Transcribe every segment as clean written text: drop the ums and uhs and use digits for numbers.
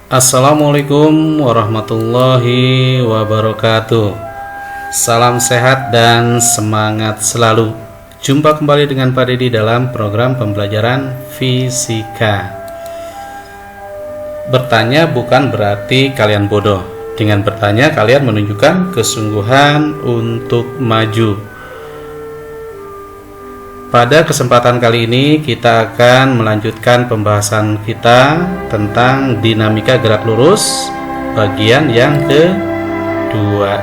Assalamualaikum warahmatullahi wabarakatuh. Salam sehat dan semangat selalu. Jumpa kembali dengan Pak Dedi dalam program pembelajaran fisika. Bertanya bukan berarti kalian bodoh. Dengan bertanya kalian menunjukkan kesungguhan untuk maju. Pada kesempatan kali ini kita akan melanjutkan pembahasan kita tentang dinamika gerak lurus bagian yang kedua.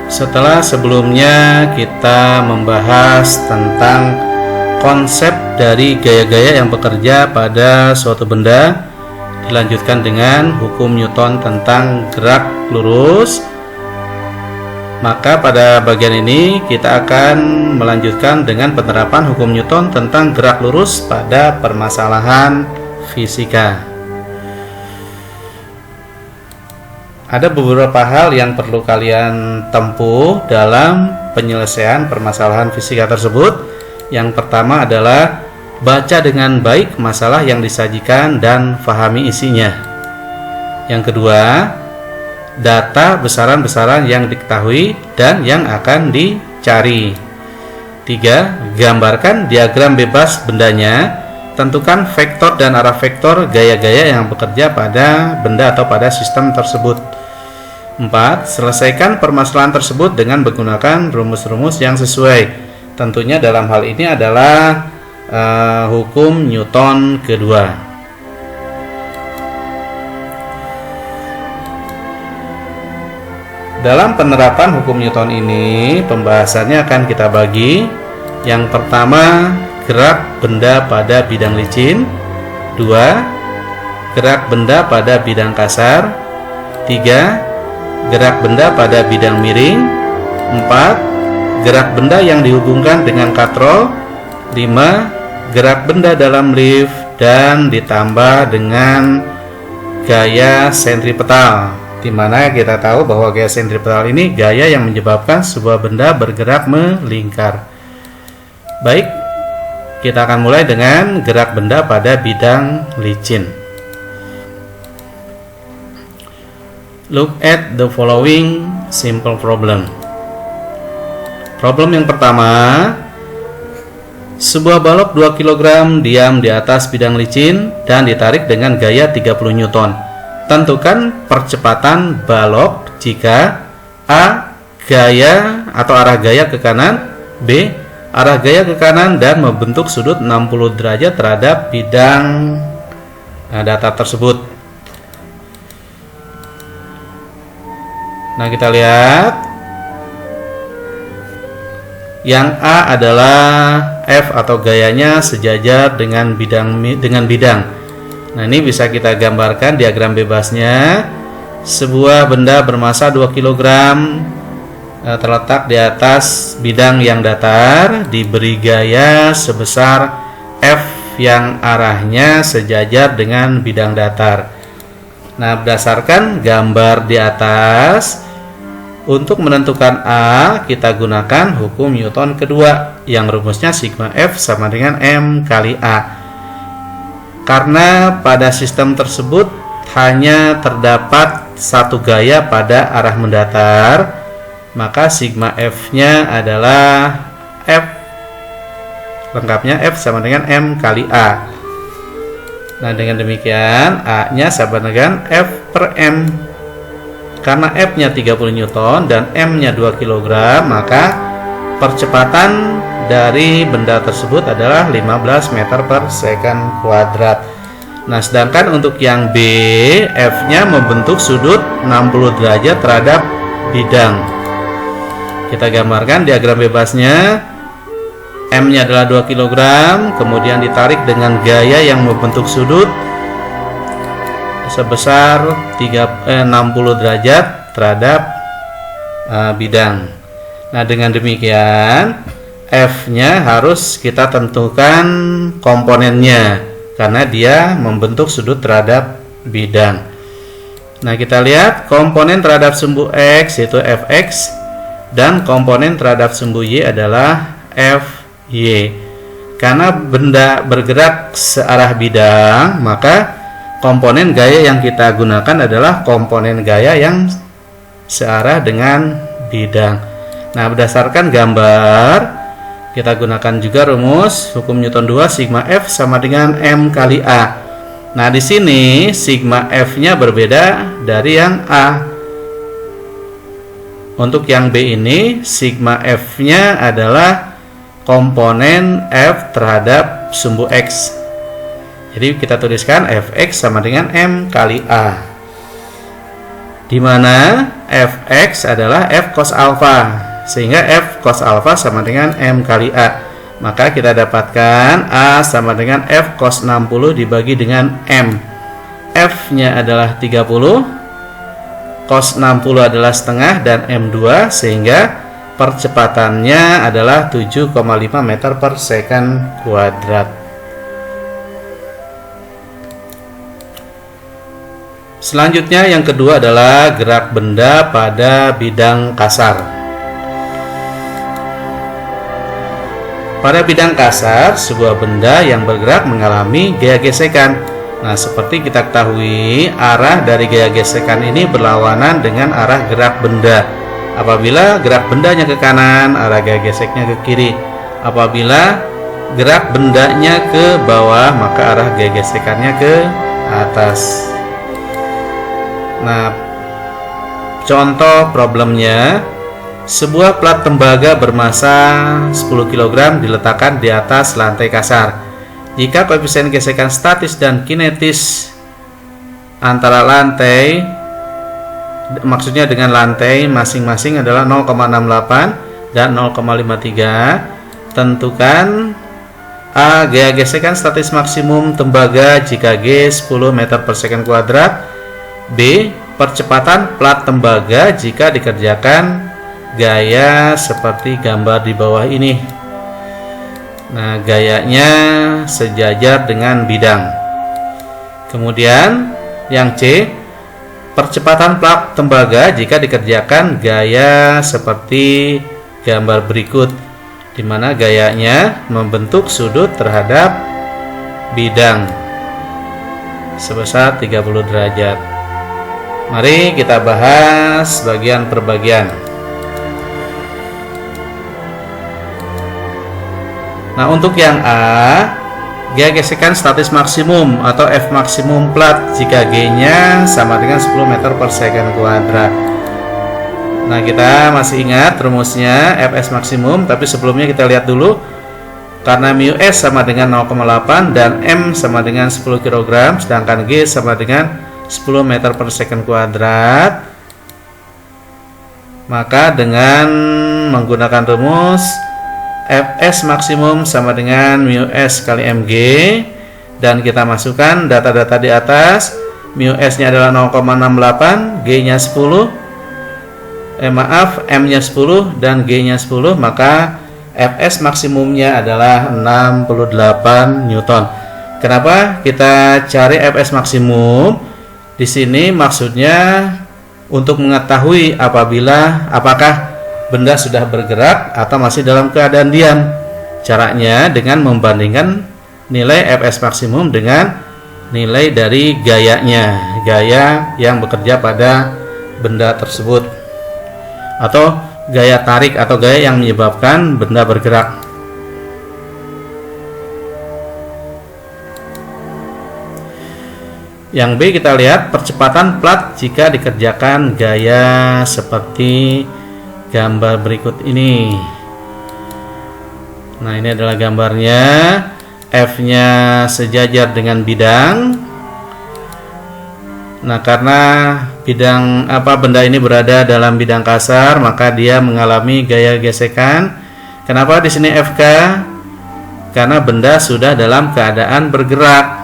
Setelah sebelumnya kita membahas tentang konsep dari gaya-gaya yang bekerja pada suatu benda, dilanjutkan dengan hukum Newton tentang gerak lurus. Maka pada bagian ini kita akan melanjutkan dengan penerapan hukum Newton tentang gerak lurus pada permasalahan fisika. Ada beberapa hal yang perlu kalian tempuh dalam penyelesaian permasalahan fisika tersebut. Yang pertama adalah baca dengan baik masalah yang disajikan dan fahami isinya. Yang kedua, data besaran-besaran yang diketahui dan yang akan dicari. 3. Gambarkan diagram bebas bendanya. Tentukan vektor dan arah vektor gaya-gaya yang bekerja pada benda atau pada sistem tersebut. 4. Selesaikan permasalahan tersebut dengan menggunakan rumus-rumus yang sesuai. Tentunya dalam hal ini adalah hukum Newton kedua. Dalam penerapan hukum Newton ini, pembahasannya akan kita bagi. Yang pertama, gerak benda pada bidang licin. 2. Gerak benda pada bidang kasar. 3. Gerak benda pada bidang miring. 4. Gerak benda yang dihubungkan dengan katrol. 5. Gerak benda dalam lift. Dan ditambah dengan gaya sentripetal, di mana kita tahu bahwa gaya sentripetal ini gaya yang menyebabkan sebuah benda bergerak melingkar. Baik, kita akan mulai dengan gerak benda pada bidang licin. Look at the following simple problem. Problem yang pertama, sebuah balok 2 kg diam di atas bidang licin dan ditarik dengan gaya 30 Newton. Tentukan percepatan balok jika A. Gaya atau arah gaya ke kanan, B. Arah gaya ke kanan dan membentuk sudut 60 derajat terhadap bidang datar tersebut. Nah, kita lihat yang A adalah F atau gayanya sejajar dengan bidang. Nah, ini bisa kita gambarkan diagram bebasnya. Sebuah benda bermasa 2 kg terletak di atas bidang yang datar, diberi gaya sebesar F yang arahnya sejajar dengan bidang datar. Nah, berdasarkan gambar di atas, untuk menentukan A, kita gunakan hukum Newton kedua, yang rumusnya sigma F sama dengan M kali A. Karena pada sistem tersebut hanya terdapat satu gaya pada arah mendatar, maka sigma F-nya adalah F, lengkapnya F sama dengan M kali A. Nah, dengan demikian A-nya sama dengan F per M. Karena F-nya 30 Newton dan M-nya 2 kg, maka percepatan dari benda tersebut adalah 15 meter per second kuadrat. Nah, sedangkan untuk yang B, F-nya membentuk sudut 60 derajat terhadap bidang. Kita gambarkan diagram bebasnya. M-nya adalah 2 kg, kemudian ditarik dengan gaya yang membentuk sudut sebesar 60 derajat terhadap bidang. Nah, dengan demikian F-nya harus kita tentukan komponennya karena dia membentuk sudut terhadap bidang. Nah, kita lihat komponen terhadap sumbu X yaitu Fx dan komponen terhadap sumbu Y adalah Fy. karena benda bergerak searah bidang, maka komponen gaya yang kita gunakan adalah komponen gaya yang searah dengan bidang. Nah, berdasarkan gambar, kita gunakan juga rumus hukum Newton 2 sigma F sama dengan M kali A. Nah, di sini sigma F-nya berbeda dari yang A. Untuk yang B ini, sigma F-nya adalah komponen F terhadap sumbu X. Jadi kita tuliskan Fx sama dengan M kali A, di mana Fx adalah F cos alpha, sehingga F cos alpha sama dengan M kali A. Maka kita dapatkan A sama dengan F cos 60 dibagi dengan M. F-nya adalah 30, cos 60 adalah setengah, dan M2, sehingga percepatannya adalah 7,5 meter per second kuadrat. Selanjutnya yang kedua adalah gerak benda pada bidang kasar. Pada bidang kasar, sebuah benda yang bergerak mengalami gaya gesekan. Nah, seperti kita ketahui, arah dari gaya gesekan ini berlawanan dengan arah gerak benda. Apabila gerak bendanya ke kanan, arah gaya geseknya ke kiri. Apabila gerak bendanya ke bawah, maka arah gaya gesekannya ke atas. Nah, contoh problemnya, sebuah plat tembaga bermasa 10 kg diletakkan di atas lantai kasar. Jika koefisien gesekan statis dan kinetis antara lantai, maksudnya dengan lantai masing-masing adalah 0,68 dan 0,53, tentukan A. Gaya gesekan statis maksimum tembaga jika G 10 meter per second kuadrat. B. Percepatan plat tembaga jika dikerjakan gaya seperti gambar di bawah ini. Nah, gayanya sejajar dengan bidang. Kemudian yang C, percepatan plat tembaga jika dikerjakan gaya seperti gambar berikut, di mana gayanya membentuk sudut terhadap bidang sebesar 30 derajat. Mari kita bahas bagian per bagian. Nah, untuk yang A, gaya gesekan statis maksimum atau F maksimum plat jika G-nya sama dengan 10 meter per second kuadrat. Nah, kita masih ingat rumusnya Fs maksimum, tapi sebelumnya kita lihat dulu. Karena mu S sama dengan 0,8 dan M sama dengan 10 kg, sedangkan G sama dengan 10 meter per second kuadrat, maka dengan menggunakan rumus Fs maksimum sama dengan mu S kali mg, dan kita masukkan data-data di atas. Mu S nya adalah 0,68, G nya 10, M nya 10 dan G nya 10, maka Fs maksimumnya adalah 68 Newton. Kenapa kita cari Fs maksimum? Di sini maksudnya untuk mengetahui apakah benda sudah bergerak atau masih dalam keadaan diam. Caranya dengan membandingkan nilai Fs maksimum dengan nilai dari gayanya, gaya yang bekerja pada benda tersebut, atau gaya tarik atau gaya yang menyebabkan benda bergerak. Yang B kita lihat percepatan plat jika dikerjakan gaya seperti gambar berikut ini. Nah, ini adalah gambarnya. F-nya sejajar dengan bidang. Nah, karena benda ini berada dalam bidang kasar, maka dia mengalami gaya gesekan. Kenapa di sini FK? Karena benda sudah dalam keadaan bergerak.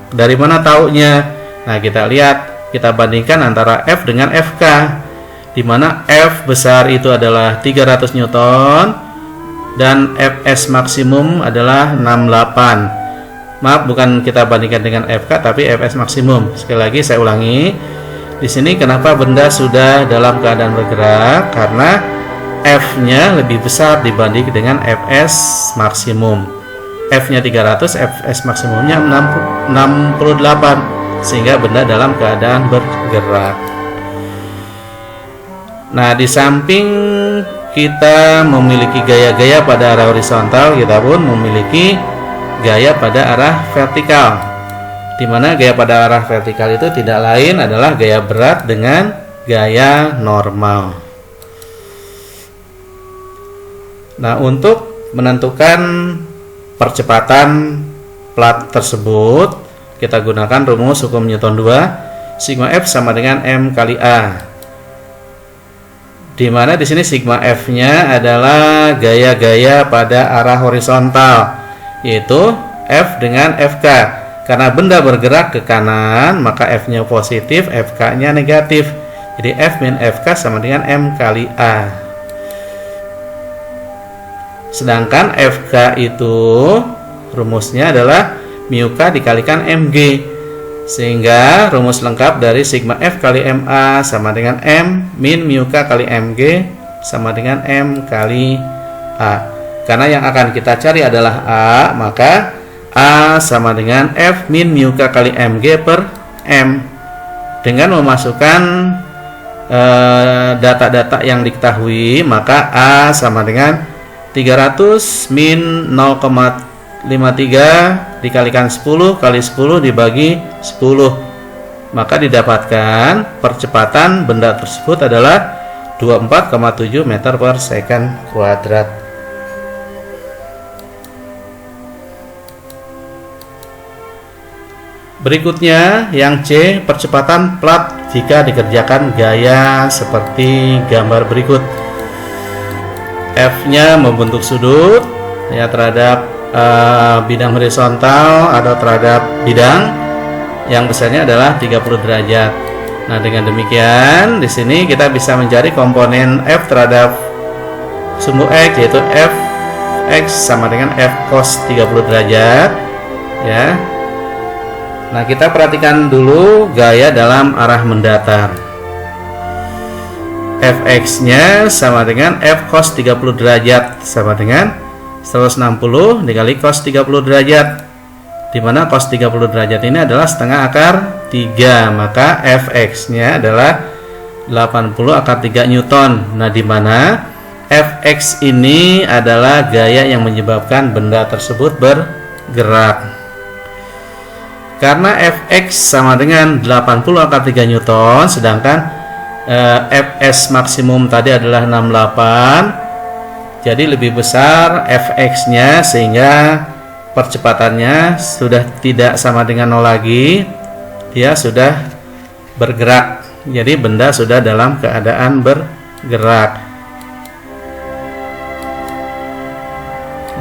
Dari mana taunya? Nah, kita lihat, kita bandingkan antara F dengan FK, di mana F besar itu adalah 300 Newton dan Fs maksimum adalah 68. Maaf, bukan kita bandingkan dengan FK tapi Fs maksimum. Sekali lagi saya ulangi. Di sini kenapa benda sudah dalam keadaan bergerak? Karena F-nya lebih besar dibanding dengan Fs maksimum. F-nya 300, Fs maksimumnya 68, sehingga benda dalam keadaan bergerak. Nah, di samping kita memiliki gaya-gaya pada arah horizontal, kita pun memiliki gaya pada arah vertikal, di mana gaya pada arah vertikal itu tidak lain adalah gaya berat dengan gaya normal. Nah, untuk menentukan percepatan plat tersebut, kita gunakan rumus hukum Newton 2, sigma F sama dengan M kali A. Di mana di sini sigma F-nya adalah gaya-gaya pada arah horizontal, yaitu F dengan FK. Karena benda bergerak ke kanan, maka F-nya positif, FK-nya negatif. Jadi F min FK sama dengan M kali A. Sedangkan FK itu rumusnya adalah mu K dikalikan mg, sehingga rumus lengkap dari sigma F kali MA sama dengan M min mu K kali mg sama dengan M kali A. Karena yang akan kita cari adalah A, maka A sama dengan F min mu K kali mg per M. Dengan memasukkan data-data yang diketahui, maka A sama dengan 300 min 0,53 dikalikan 10 kali 10 dibagi 10, maka didapatkan percepatan benda tersebut adalah 24,7 meter per second kuadrat. Berikutnya yang C, percepatan plat jika dikerjakan gaya seperti gambar berikut. F-nya membentuk sudut ya terhadap bidang horizontal atau terhadap bidang yang besarnya adalah 30 derajat. Nah, dengan demikian di sini kita bisa mencari komponen F terhadap sumbu X, yaitu Fx sama dengan F cos 30 derajat ya. Nah, kita perhatikan dulu gaya dalam arah mendatar. Fx-nya sama dengan F cos 30 derajat sama dengan 160 dikali cos 30 derajat, di mana cos 30 derajat ini adalah setengah akar 3, maka Fx-nya adalah 80 akar 3 Newton. Nah, di mana Fx ini adalah gaya yang menyebabkan benda tersebut bergerak. Karena Fx sama dengan 80 akar 3 Newton, sedangkan Fs maksimum tadi adalah 68, jadi lebih besar Fx-nya, sehingga percepatannya sudah tidak sama dengan 0 lagi, dia sudah bergerak. Jadi benda sudah dalam keadaan bergerak.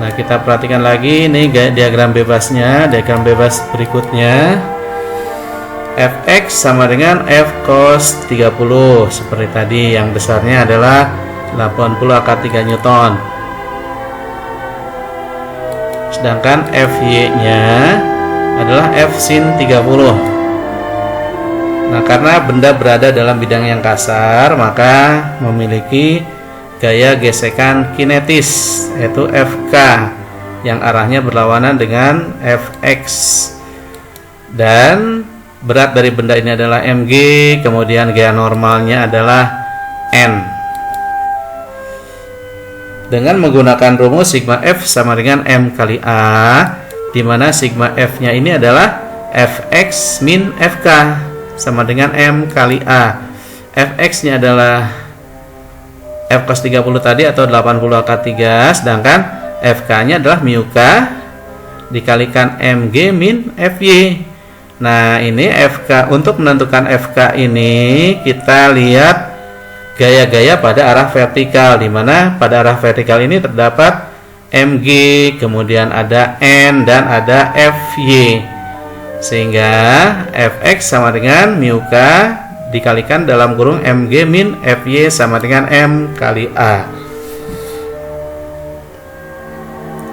Nah, kita perhatikan lagi ini diagram bebasnya, diagram bebas berikutnya. Fx sama dengan F cos 30 seperti tadi, yang besarnya adalah 80 akar 3 Newton. Sedangkan Fy-nya adalah F sin 30. Nah, karena benda berada dalam bidang yang kasar, maka memiliki gaya gesekan kinetis, yaitu Fk, yang arahnya berlawanan dengan Fx. Dan berat dari benda ini adalah mg, kemudian gaya normalnya adalah n. Dengan menggunakan rumus sigma F sama dengan M kali A, di mana sigma F-nya ini adalah Fx min Fk sama dengan M kali A. Fx-nya adalah F cos 30 tadi atau 80 akar 3, sedangkan Fk-nya adalah mu K dikalikan mg min Fy. Nah, ini FK. Untuk menentukan FK ini kita lihat gaya-gaya pada arah vertikal, di mana pada arah vertikal ini terdapat mg, kemudian ada n dan ada Fy, sehingga Fx sama dengan mu K dikalikan dalam kurung mg min Fy sama dengan M kali A.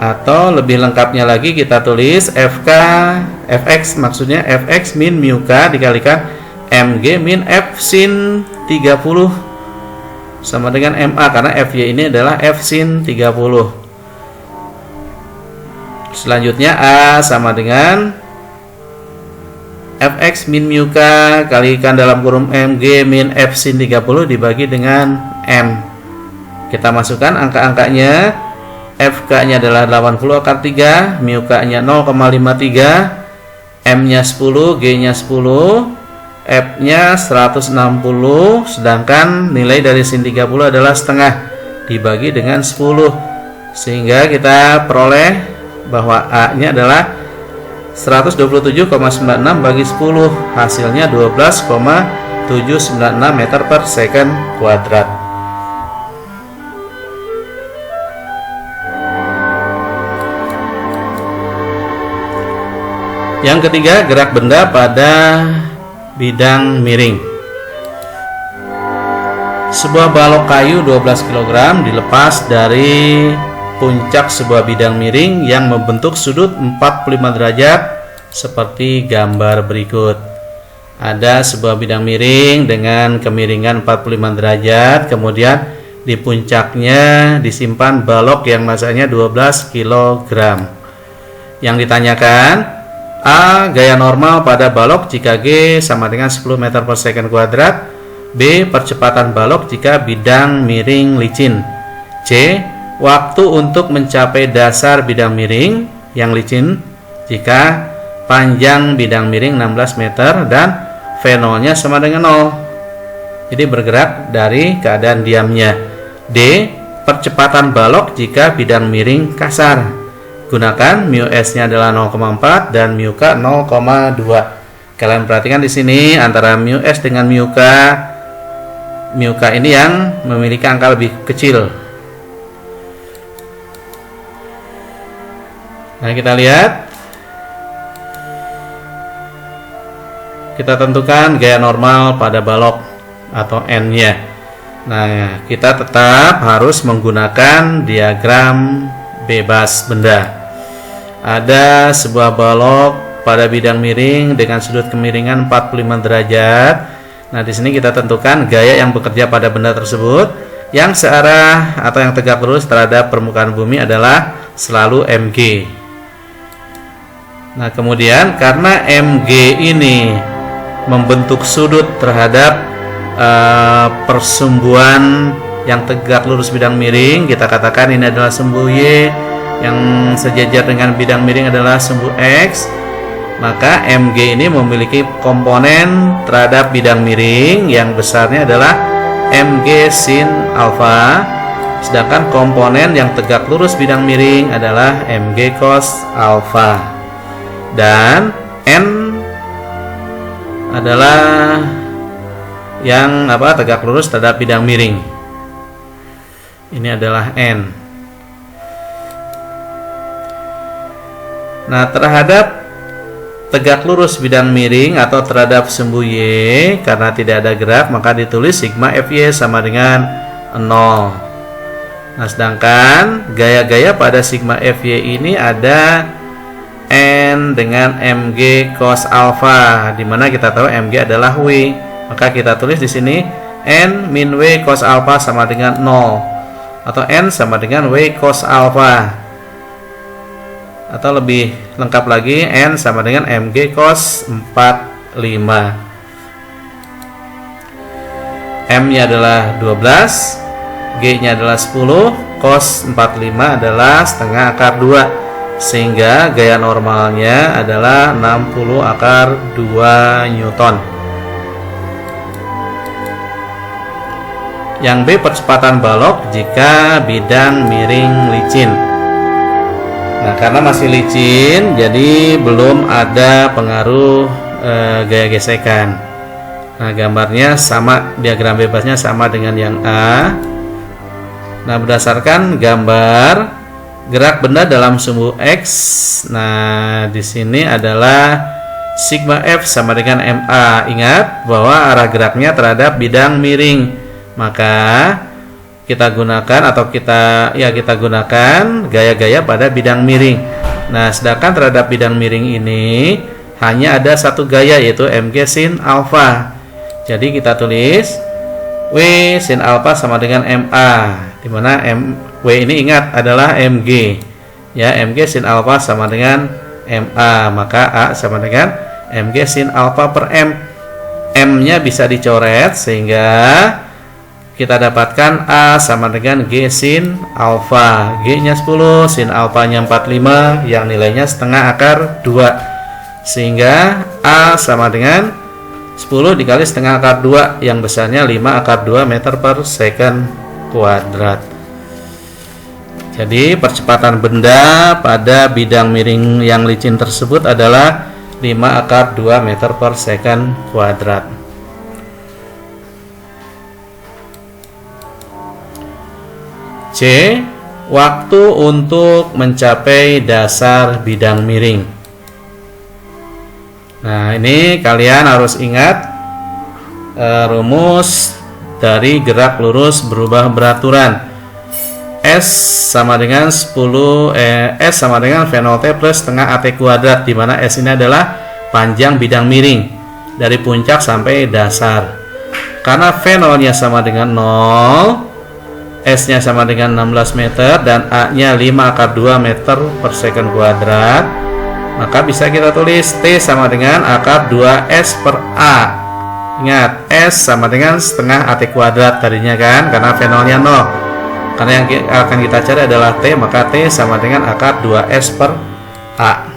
Atau lebih lengkapnya lagi kita tulis Fx maksudnya Fx min mu K dikalikan mg min F sin 30 sama dengan MA, karena Fy ini adalah F sin 30. Selanjutnya A sama dengan Fx min mu K kalikan dalam kurung Mg min F sin 30 dibagi dengan M. Kita masukkan angka-angkanya. Fk nya adalah 80 akar 3, mu K nya 0,53, M nya 10, G nya 10, F nya 160, sedangkan nilai dari sin 30 adalah setengah dibagi dengan 10, sehingga kita peroleh bahwa A nya adalah 127,96 bagi 10, hasilnya 12,796 meter per second kuadrat. Yang ketiga, gerak benda pada bidang miring. Sebuah balok kayu 12 kg dilepas dari puncak sebuah bidang miring yang membentuk sudut 45 derajat seperti gambar berikut. Ada sebuah bidang miring dengan kemiringan 45 derajat, kemudian di puncaknya disimpan balok yang masanya 12 kg. Yang ditanyakan, A. Gaya normal pada balok jika G sama dengan 10 meter per second kuadrat. B. Percepatan balok jika bidang miring licin. C. Waktu untuk mencapai dasar bidang miring yang licin jika panjang bidang miring 16 meter dan V0-nya sama dengan 0. Jadi bergerak dari keadaan diamnya. D. Percepatan balok jika bidang miring kasar. Gunakan mu S-nya adalah 0,4 dan mu K 0,2. Kalian perhatikan di sini antara mu S dengan mu K ini yang memiliki angka lebih kecil. Nah, kita lihat, kita tentukan gaya normal pada balok atau N-nya. Nah, kita tetap harus menggunakan diagram bebas benda. Ada sebuah balok pada bidang miring dengan sudut kemiringan 45 derajat. Nah, di sini kita tentukan gaya yang bekerja pada benda tersebut. Yang searah atau yang tegak lurus terhadap permukaan bumi adalah selalu Mg. Nah, kemudian karena Mg ini membentuk sudut terhadap persumbuan yang tegak lurus bidang miring, kita katakan ini adalah sumbu Y, yang sejajar dengan bidang miring adalah sumbu X. Maka Mg ini memiliki komponen terhadap bidang miring yang besarnya adalah Mg sin alfa, sedangkan komponen yang tegak lurus bidang miring adalah Mg cos alfa. Dan N adalah yang tegak lurus terhadap bidang miring. Ini adalah N. Nah, terhadap tegak lurus bidang miring atau terhadap sumbu Y, karena tidak ada gerak, maka ditulis sigma Fy sama dengan 0. Nah, sedangkan gaya-gaya pada sigma Fy ini ada N dengan Mg cos alfa, di mana kita tahu Mg adalah W. Maka kita tulis di sini N min W cos alfa sama dengan 0, atau N sama dengan W cos alfa, atau lebih lengkap lagi N sama dengan Mg cos 45. M nya adalah 12, G nya adalah 10, cos 45 adalah setengah akar 2, sehingga gaya normalnya adalah 60 akar 2 Newton. Yang B, percepatan balok jika bidang miring licin. Nah, karena masih licin, jadi belum ada pengaruh gaya gesekan. Nah, gambarnya sama, diagram bebasnya sama dengan yang A. Nah, berdasarkan gambar gerak benda dalam sumbu X, nah di sini adalah sigma F sama dengan MA. Ingat bahwa arah geraknya terhadap bidang miring, maka kita gunakan kita gunakan gaya-gaya pada bidang miring. Nah, sedangkan terhadap bidang miring ini hanya ada satu gaya, yaitu Mg sin alfa. Jadi kita tulis W sin alfa sama dengan MA, di mana W ini ingat adalah Mg. Ya, Mg sin alfa sama dengan Ma, maka A sama dengan Mg sin alfa per M. M-nya bisa dicoret sehingga kita dapatkan A sama dengan G sin alfa. G-nya 10, sin alfanya 45 yang nilainya setengah akar 2. Sehingga A sama dengan 10 dikali setengah akar 2 yang besarnya 5 akar 2 meter per second kuadrat. Jadi percepatan benda pada bidang miring yang licin tersebut adalah 5 akar 2 meter per second kuadrat. C. Waktu untuk mencapai dasar bidang miring. Nah, ini kalian harus ingat rumus dari gerak lurus berubah beraturan. S sama dengan 10 S sama dengan V0T plus setengah AT kuadrat, di mana S ini adalah panjang bidang miring dari puncak sampai dasar. Karena V0-nya sama dengan 0, S-nya sama dengan 16 meter dan A-nya 5 akar 2 meter per second kuadrat, maka bisa kita tulis T sama dengan akar 2S per A. Ingat, S sama dengan setengah AT kuadrat tadinya kan, karena V0-nya 0. Karena yang akan kita cari adalah T, maka T sama dengan akar 2S per A.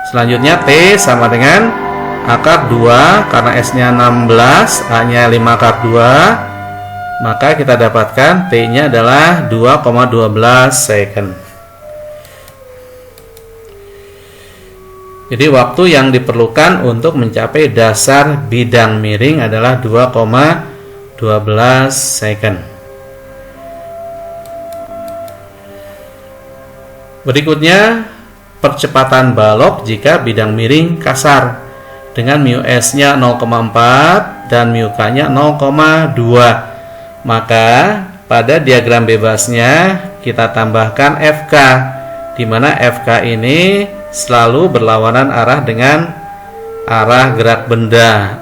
Selanjutnya T sama dengan akar 2, karena S-nya 16, A-nya 5 akar 2, maka kita dapatkan T-nya adalah 2,12 second. Jadi waktu yang diperlukan untuk mencapai dasar bidang miring adalah 2,12 second. Berikutnya, percepatan balok jika bidang miring kasar dengan mu S-nya 0,4 dan mu K-nya 0,2. Maka pada diagram bebasnya kita tambahkan FK, di mana FK ini selalu berlawanan arah dengan arah gerak benda,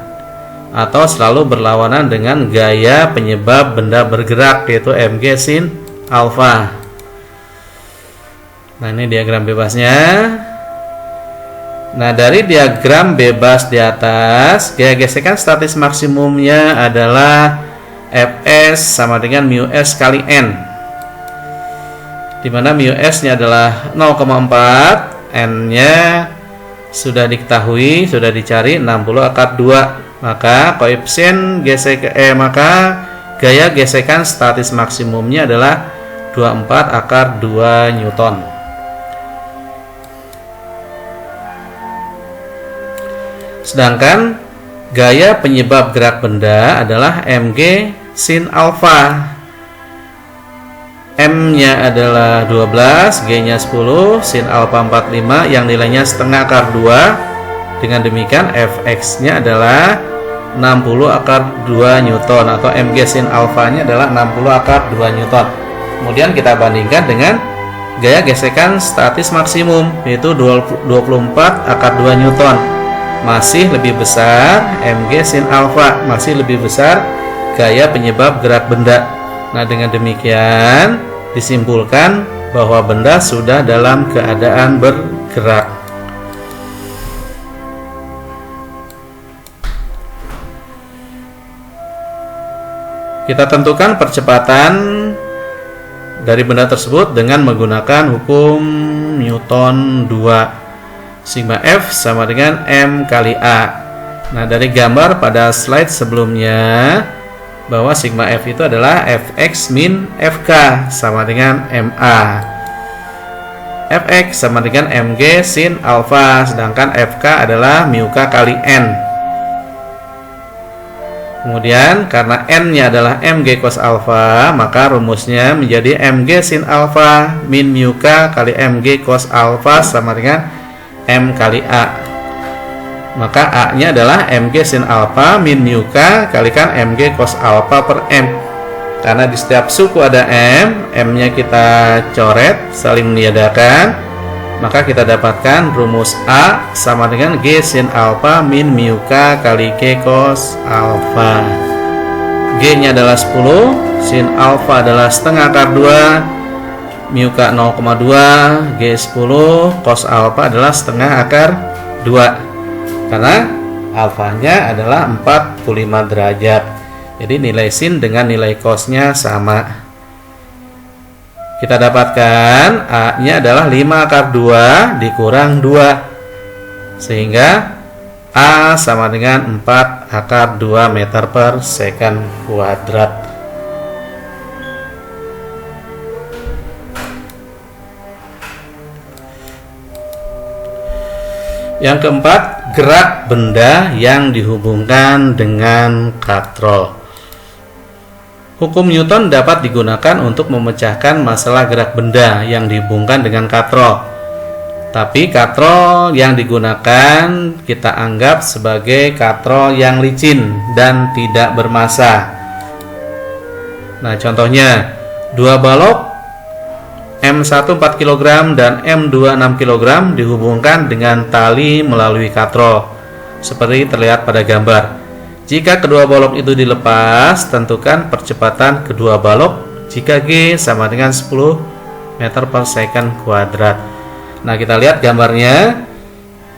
atau selalu berlawanan dengan gaya penyebab benda bergerak, yaitu Mg sin alfa. Nah, ini diagram bebasnya. Nah, dari diagram bebas di atas, gaya gesekan statis maksimumnya adalah Fs sama dengan mu S kali N, di mana mu S-nya adalah 0,4, N-nya sudah diketahui, sudah dicari 60 akar 2. Maka koefisien maka gaya gesekan statis maksimumnya adalah 24 akar 2 Newton. Sedangkan gaya penyebab gerak benda adalah Mg sin alfa. M-nya adalah 12, G-nya 10, sin alfa 45 yang nilainya setengah akar 2. Dengan demikian Fx-nya adalah 60 akar 2 Newton, atau Mg sin alfanya adalah 60 akar 2 Newton. Kemudian kita bandingkan dengan gaya gesekan statis maksimum, yaitu 24 akar 2 Newton. Masih lebih besar Mg sin alfa, masih lebih besar gaya penyebab gerak benda. Nah, dengan demikian disimpulkan bahwa benda sudah dalam keadaan bergerak. Kita tentukan percepatan dari benda tersebut dengan menggunakan hukum Newton 2. Sigma F sama dengan M kali A. Nah, dari gambar pada slide sebelumnya, bahwa sigma F itu adalah Fx min Fk sama dengan Ma. Fx sama dengan Mg sin alfa, sedangkan Fk adalah mu K kali N. Kemudian karena N-nya adalah Mg cos alfa, maka rumusnya menjadi Mg sin alfa min mu K kali Mg cos alfa sama dengan M kali A. Maka A-nya adalah Mg sin alfa min mu K kalikan Mg cos alfa per M. Karena di setiap suku ada M, M-nya kita coret saling meniadakan, maka kita dapatkan rumus A sama dengan G sin alfa min mu K kali G cos alfa. G nya adalah 10, sin alfa adalah setengah akar 2, mu K 0,2, G 10, cos alfa adalah setengah akar 2 karena alfanya adalah 45 derajat. Jadi nilai sin dengan nilai cosnya sama. Kita dapatkan A nya adalah 5 akar 2 dikurang 2 sehingga A sama dengan 4 akar 2 meter per second kuadrat. Yang keempat, gerak benda yang dihubungkan dengan katrol. Hukum Newton dapat digunakan untuk memecahkan masalah gerak benda yang dihubungkan dengan katrol. Tapi katrol yang digunakan kita anggap sebagai katrol yang licin dan tidak bermassa. Nah, contohnya dua balok M1 4 kg dan M2 6 kg dihubungkan dengan tali melalui katrol seperti terlihat pada gambar. Jika kedua balok itu dilepas, tentukan percepatan kedua balok jika G sama dengan 10 meter per second kuadrat. Nah, kita lihat gambarnya.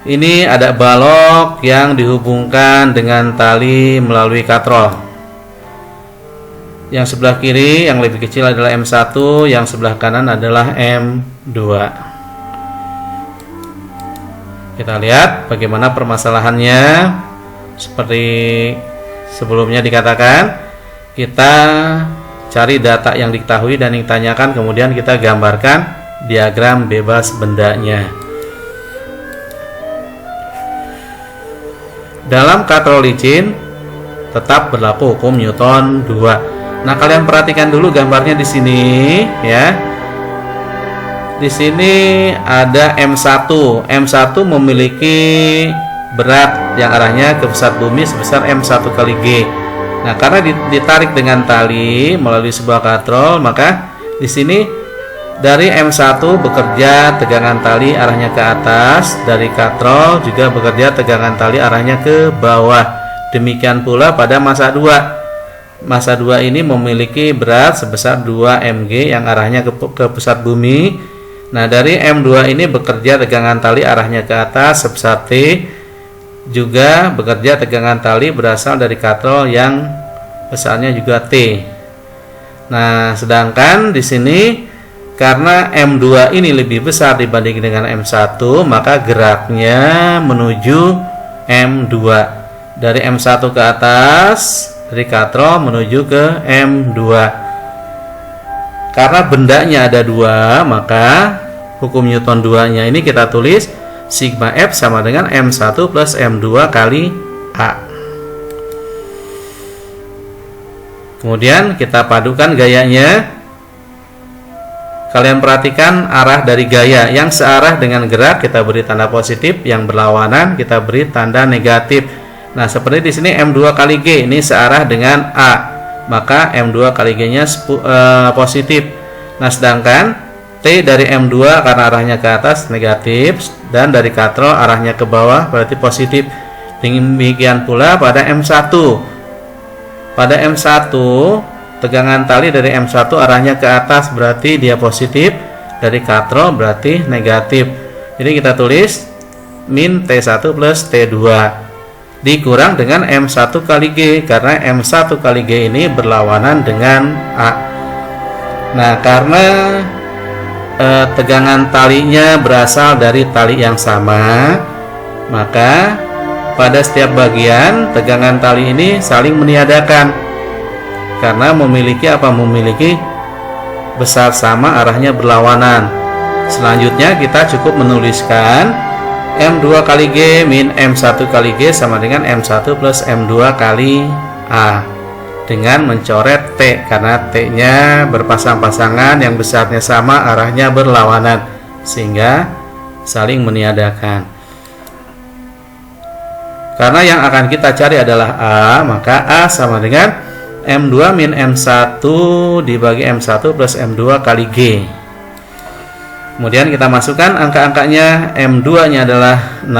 Ini ada balok yang dihubungkan dengan tali melalui katrol. Yang sebelah kiri yang lebih kecil adalah M1, yang sebelah kanan adalah M2. Kita lihat bagaimana permasalahannya. Seperti sebelumnya dikatakan, kita cari data yang diketahui dan ditanyakan, kemudian kita gambarkan diagram bebas bendanya. Dalam katrol licin tetap berlaku hukum Newton 2. Nah, kalian perhatikan dulu gambarnya di sini ya. Di sini ada M1. M1 memiliki berat yang arahnya ke pusat bumi sebesar M1 kali G. Nah, karena ditarik dengan tali melalui sebuah katrol, maka di sini dari M1 bekerja tegangan tali arahnya ke atas, dari katrol juga bekerja tegangan tali arahnya ke bawah. Demikian pula pada massa 2. Massa 2 ini memiliki berat sebesar 2 mg yang arahnya ke pusat bumi. Nah, dari M2 ini bekerja tegangan tali arahnya ke atas sebesar T, juga bekerja tegangan tali berasal dari katrol yang besarnya juga T. Nah, sedangkan di sini karena M2 ini lebih besar dibanding dengan M1, maka geraknya menuju M2. Dari M1 ke atas, dari katrol menuju ke M2. Karena bendanya ada 2, maka hukum Newton 2 nya ini kita tulis sigma F sama dengan M1 plus M2 kali A. Kemudian kita padukan gayanya. Kalian perhatikan arah dari gaya. Yang searah dengan gerak kita beri tanda positif, yang berlawanan kita beri tanda negatif. Nah, seperti di sini M2 kali G ini searah dengan A, maka M2 kali G-nya positif. Nah, sedangkan T dari M2 karena arahnya ke atas negatif dan dari katrol arahnya ke bawah berarti positif. Demikian pula pada M1. Pada M1 tegangan tali dari M1 arahnya ke atas berarti dia positif, dari katrol berarti negatif. Jadi kita tulis min T1 plus T2 dikurang dengan M1 kali G, karena M1 kali G ini berlawanan dengan A. Nah, karena tegangan talinya berasal dari tali yang sama, maka pada setiap bagian tegangan tali ini saling meniadakan karena memiliki besar sama, arahnya berlawanan. Selanjutnya kita cukup menuliskan M2 kali G min M1 kali G sama dengan M1 plus M2 kali A dengan mencoret T, karena T-nya berpasang-pasangan yang besarnya sama, arahnya berlawanan sehingga saling meniadakan. Karena yang akan kita cari adalah A, maka A sama dengan M2 min M1 dibagi M1 plus M2 kali G. Kemudian kita masukkan angka-angkanya. M2 nya adalah 6,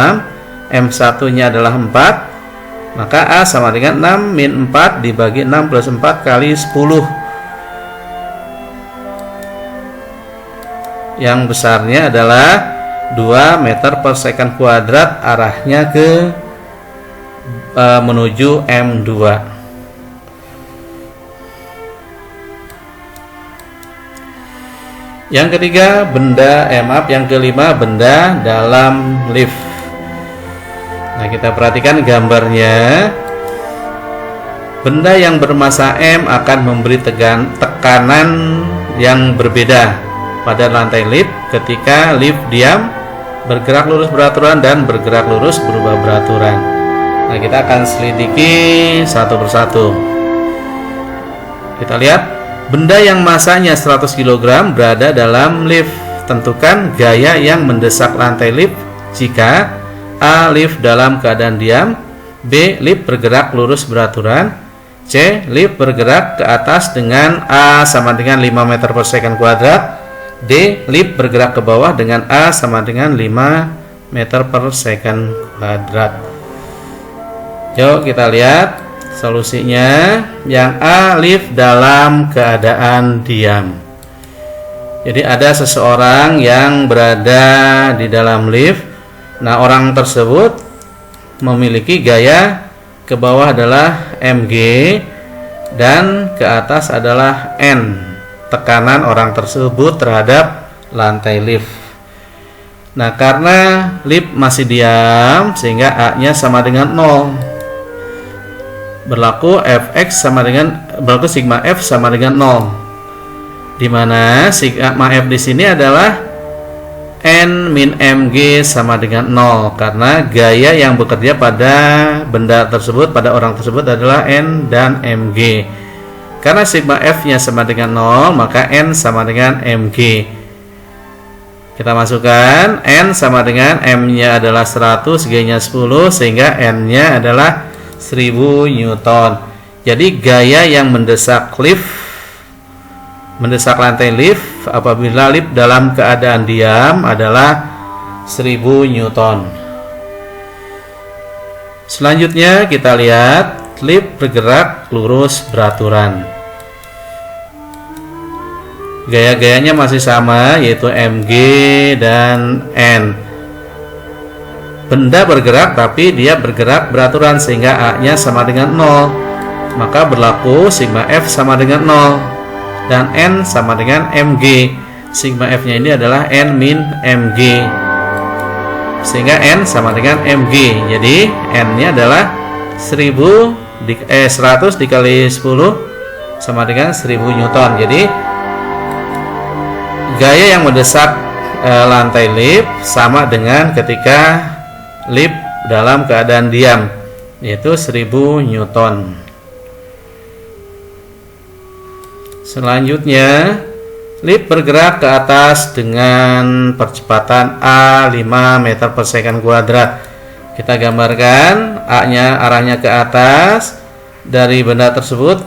M1 nya adalah 4, maka A sama dengan 6 min 4 dibagi 6 plus 4 kali 10. yang besarnya adalah 2 meter per second kuadrat, arahnya ke menuju M2. Yang ketiga, yang kelima, benda dalam lift. Nah, kita perhatikan gambarnya. Benda yang bermassa M akan memberi tekanan yang berbeda pada lantai lift ketika lift diam, bergerak lurus beraturan, dan bergerak lurus berubah beraturan. Nah, kita akan selidiki satu persatu. Kita lihat, benda yang masanya 100 kg berada dalam lift. Tentukan gaya yang mendesak lantai lift jika A. Lift dalam keadaan diam, B. Lift bergerak lurus beraturan, C. Lift bergerak ke atas dengan A sama dengan 5 meter per second kuadrat, D. Lift bergerak ke bawah dengan A sama dengan 5 meter per second kuadrat. Yuk kita lihat solusinya. Yang A, lift dalam keadaan diam. Jadi ada seseorang yang berada di dalam lift. Nah, orang tersebut memiliki gaya ke bawah adalah mg dan ke atas adalah N, tekanan orang tersebut terhadap lantai lift. Nah, karena lift masih diam sehingga A-nya sama dengan 0. Berlaku sigma F sama dengan 0. Di mana sigma F di sini adalah N min mg sama dengan 0, karena gaya yang bekerja pada benda tersebut, pada orang tersebut adalah N dan mg. Karena sigma F nya sama dengan 0, maka N sama dengan mg. Kita masukkan N sama dengan M nya adalah 100, G nya 10, sehingga N nya adalah 1000 Newton. Jadi gaya yang mendesak lantai lift apabila lift dalam keadaan diam adalah 1000 Newton. Selanjutnya kita lihat lift bergerak lurus beraturan. Gaya-gayanya masih sama, yaitu mg dan N. Benda bergerak tapi dia bergerak beraturan sehingga A-nya sama dengan 0. Maka berlaku sigma F sama dengan 0 dan N sama dengan mg. Sigma F nya ini adalah N min mg, sehingga N sama dengan mg. Jadi N nya adalah 100 dikali 10 sama dengan 1000 Newton. Jadi gaya yang mendesak lantai lift sama dengan ketika lift dalam keadaan diam, yaitu 1000 Newton. Selanjutnya, lift bergerak ke atas dengan percepatan A 5 meter per second kuadrat. Kita gambarkan A-nya arahnya ke atas. Dari benda tersebut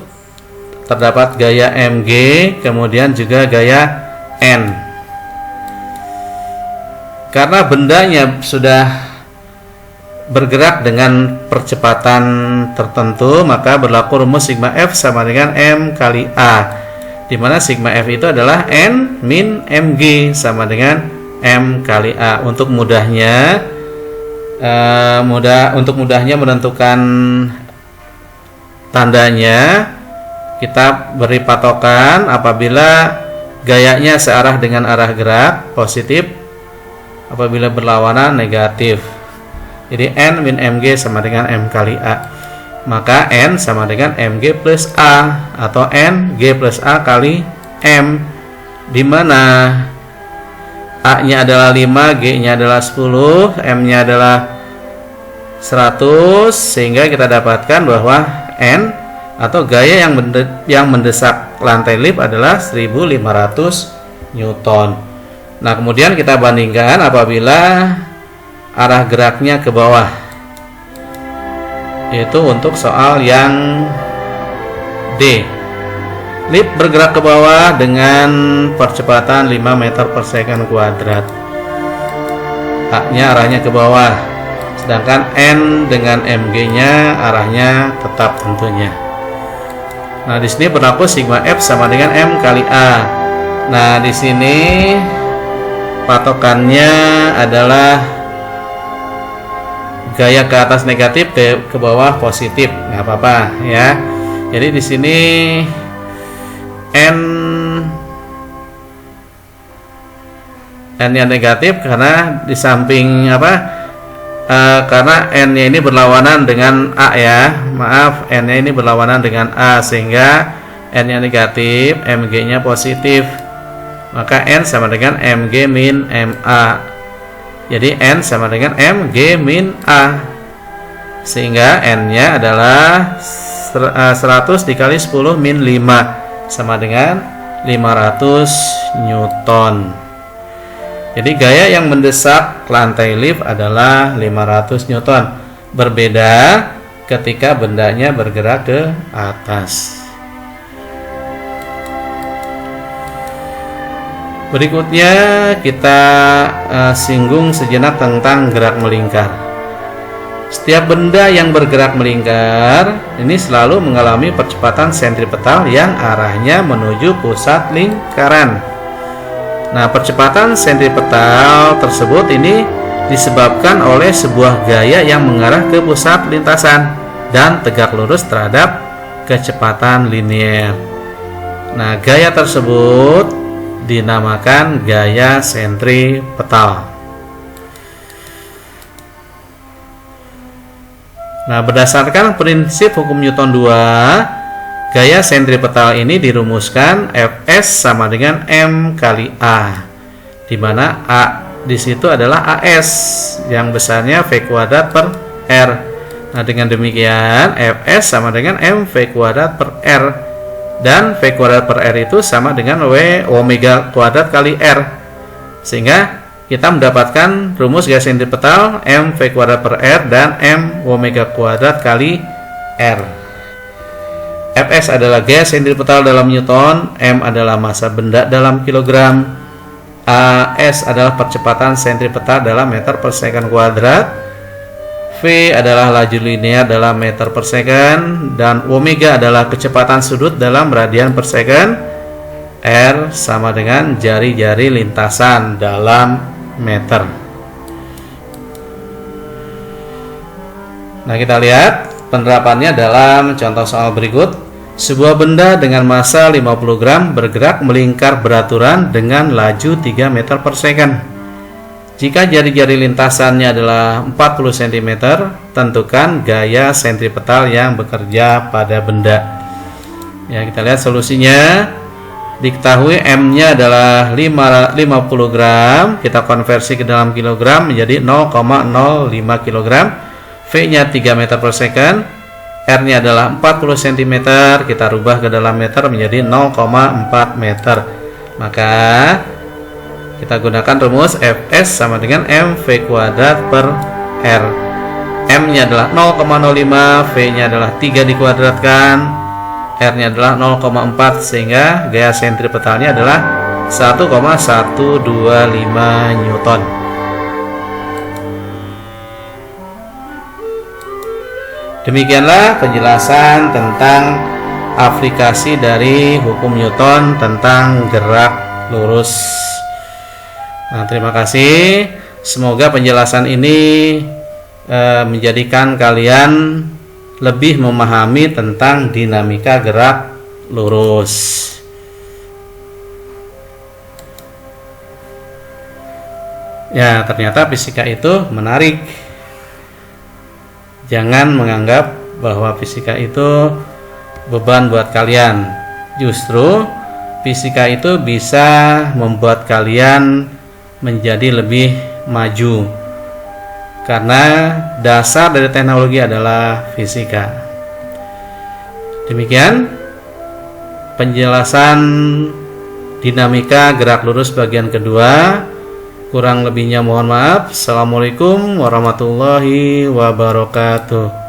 terdapat gaya mg, kemudian juga gaya N. Karena bendanya sudah bergerak dengan percepatan tertentu, maka berlaku rumus sigma F sama dengan M kali A, di mana sigma F itu adalah N min mg sama dengan M kali A. Untuk mudahnya menentukan tandanya, kita beri patokan apabila gayanya searah dengan arah gerak positif, apabila berlawanan negatif. Jadi N min mg sama dengan M kali A. Maka N sama dengan mg plus A, atau N G plus A kali M, di mana A nya adalah 5, G nya adalah 10, M nya adalah 100, sehingga kita dapatkan bahwa N atau gaya yang mendesak lantai lift adalah 1500 Newton. Nah, kemudian kita bandingkan apabila arah geraknya ke bawah, yaitu untuk soal yang D. Lift bergerak ke bawah dengan percepatan 5 meter per second kuadrat. A-nya arahnya ke bawah, sedangkan N dengan mg-nya arahnya tetap tentunya. Nah, di sini berlaku sigma F sama dengan M kali A. Nah, di sini patokannya adalah gaya ke atas negatif, ke bawah positif, nggak apa-apa ya. Jadi di sini n-nya negatif karena di samping karena n-nya ini berlawanan dengan a ya. Maaf, n-nya ini berlawanan dengan a sehingga n-nya negatif, mg-nya positif. Maka n sama dengan mg min ma. Jadi n sama dengan mg min a. Sehingga n-nya adalah 100 dikali 10 min 5 sama dengan 500 Newton. Jadi gaya yang mendesak lantai lift adalah 500 Newton. Berbeda ketika bendanya bergerak ke atas. Berikutnya kita singgung sejenak tentang gerak melingkar. Setiap benda yang bergerak melingkar ini selalu mengalami percepatan sentripetal yang arahnya menuju pusat lingkaran. Nah, percepatan sentripetal tersebut ini disebabkan oleh sebuah gaya yang mengarah ke pusat lintasan dan tegak lurus terhadap kecepatan linier. Nah, gaya tersebut dinamakan gaya sentripetal. Nah, berdasarkan prinsip hukum Newton 2, gaya sentripetal ini dirumuskan Fs sama dengan M kali A, di mana A di situ adalah AS yang besarnya V kuadrat per R. Nah, dengan demikian Fs sama dengan mv kuadrat per R, dan V kuadrat per R itu sama dengan W omega kuadrat kali R, sehingga kita mendapatkan rumus gaya sentripetal mv kuadrat per R dan M omega kuadrat kali R. Fs adalah gaya sentripetal dalam Newton, M adalah massa benda dalam kilogram, AS adalah percepatan sentripetal dalam meter per second kuadrat, V adalah laju linear dalam meter per second, dan omega adalah kecepatan sudut dalam radian per second, R sama dengan jari-jari lintasan dalam meter. Nah, kita lihat penerapannya dalam contoh soal berikut. Sebuah benda dengan massa 50 gram bergerak melingkar beraturan dengan laju 3 meter per second. Jika jari-jari lintasannya adalah 40 cm, tentukan gaya sentripetal yang bekerja pada benda. Ya, kita lihat solusinya. Diketahui M-nya adalah 50 gram, kita konversi ke dalam kilogram menjadi 0,05 kg. V-nya 3 meter per second, R-nya adalah 40 cm, kita rubah ke dalam meter menjadi 0,4 meter. Maka kita gunakan rumus Fs sama dengan mv kuadrat per R. M-nya adalah 0,05, V-nya adalah 3 dikuadratkan, R-nya adalah 0,4, sehingga gaya sentripetalnya adalah 1,125 Newton. Demikianlah penjelasan tentang aplikasi dari hukum Newton tentang gerak lurus. Nah, terima kasih. Semoga penjelasan ini menjadikan kalian lebih memahami tentang dinamika gerak lurus. Ya, ternyata fisika itu menarik. Jangan menganggap bahwa fisika itu beban buat kalian. Justru fisika itu bisa membuat kalian menjadi lebih maju, karena dasar dari teknologi adalah fisika. Demikian penjelasan dinamika gerak lurus bagian kedua. Kurang lebihnya mohon maaf. Assalamualaikum warahmatullahi wabarakatuh.